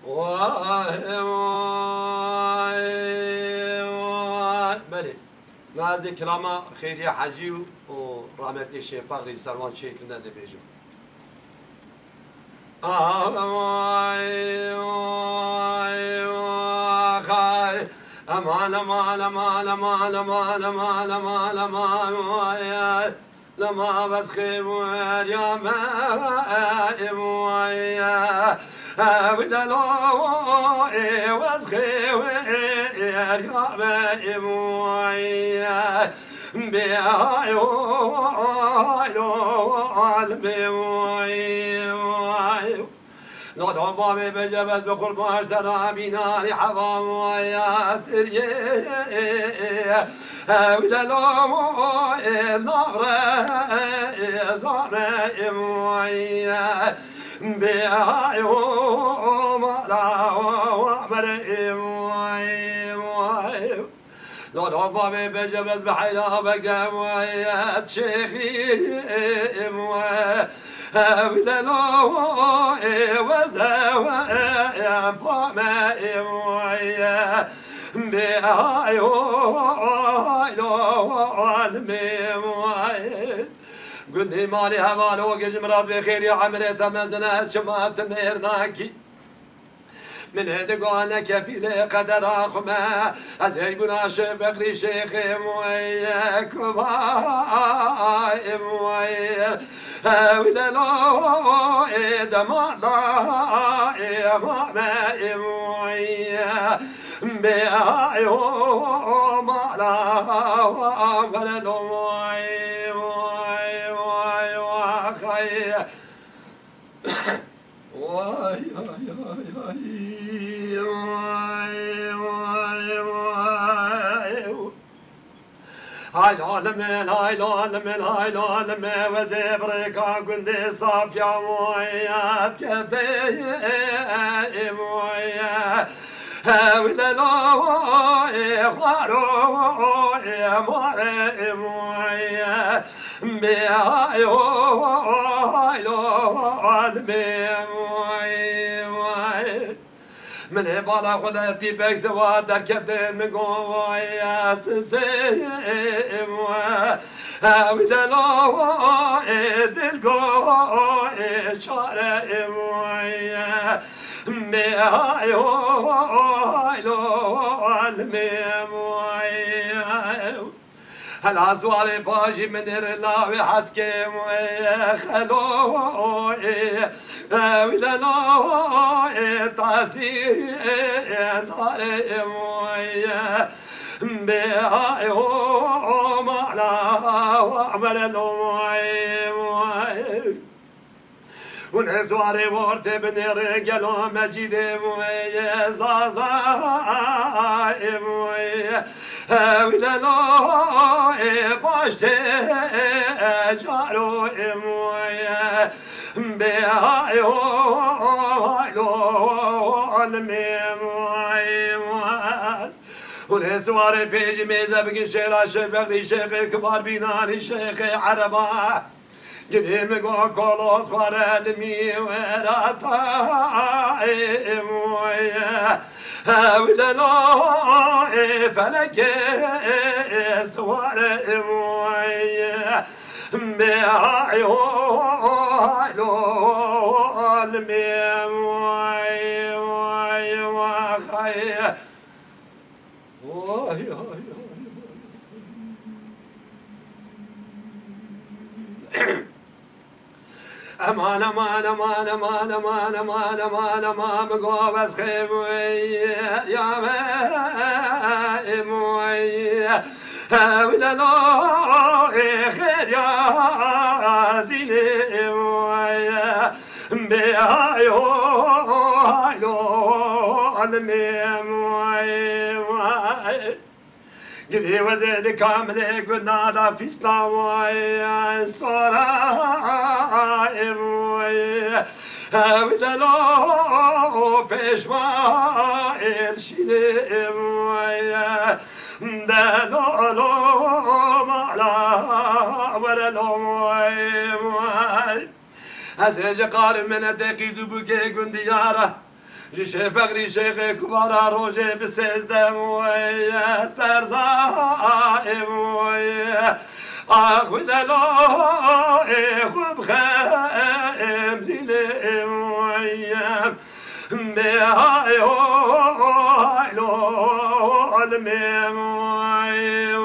وای وای بله نازی کلام خیری حجی و رحمتی شفاق ری سروان شکل نزی بیجم وای وای وای امان امان امان امان امان امان امان امان وای لما بس خير يا ما مويا بدلو وسخير يا ما مويا بيعو المويا لا دام بجبز بقرباش ترابينا لحظا مويا تريه ودلو النار زعما مويا بيعو مالا وعمر مويا لا دام بجبز بحيلا بقى مويا شيخي مويا ودلو وزاويا بما مويا بيعو قلني مالي هوالو وقج مراد بخير يا عمري تمزنا شمات ميرناكي من هدقوانا كفيل قدر أخما أزيج بناش بقري شيخي مويا كباي مويا ودلو دمالا ماما مويا بيعو مالا وفلدو مويا مويا وخير واي واي واي هاي العالمين هاي العالمين هاي العالمين وزبركا قندي صافيا مويات كدي مويا ودلو خارو ماري مويا بيعو هاي العالمين من بالا خدتي بك زوار در كدن مقويا سسيم ودلو دلقو شارم بيعو الميم العزوار باجي من اللاوي حسكي مويا خلوي وللوي طاسي ناري مويا بيعو معلا وعمل الموي موي ونزواري ورد بن رجلو مجيد مويا زازا مويا وللو باشتي جارو مويا بيعو الميم والهزوار بيجي ميزة بقي شيرا شبقي شيخ كبار بيناني شيخ عربا قديم قو كولوس ورالمي وراتاي مويا ودلو فلك سوار مويا بيعو امان امان امان امان امان امان امان امان بقوبس خيموية يا موية وللو خير يا ديني موية بيعيو موية قدي وزيد كامل قلنا دا في استوى صراي موي ودلو بيش ما الشيني موي دلو مالا وللو موي هذا قال من الدقي زبوكي قندياره جشه فقری شیخ کبارا روژه بسیزدم ویه ترزایم ویه آخو دلای خوب خیم دیلیم ویم بیهای های لولمیم ویم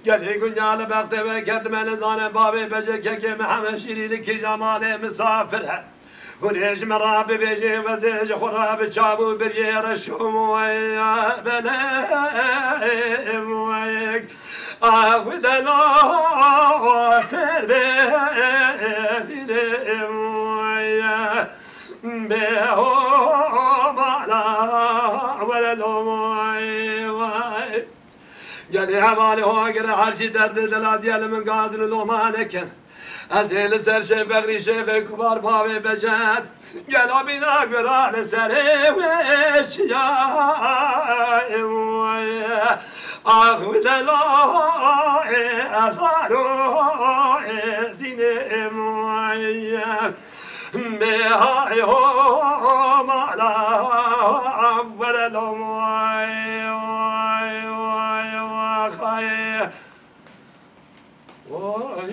گلی گنجال بخت و کت من زانه بابی بجه که همه شیرینی که جمال مسافره ونيج مرا ببيجي وزيج خراب تشابو برير الشموية بلايم ويك أخذ الله تربية بلايم ويا بهو مالا ولا لومي وي قالي حمالي هو قرا عرشي درد دلا ديال من قازن لومانك ازیل سر شیخ بغری شیخ کبار پاوی بجد گلا بینا گرال سر وشیای آخو دلای ازارو دین مویم بیهای هم مالا ورلو موی وای وای وای وای وای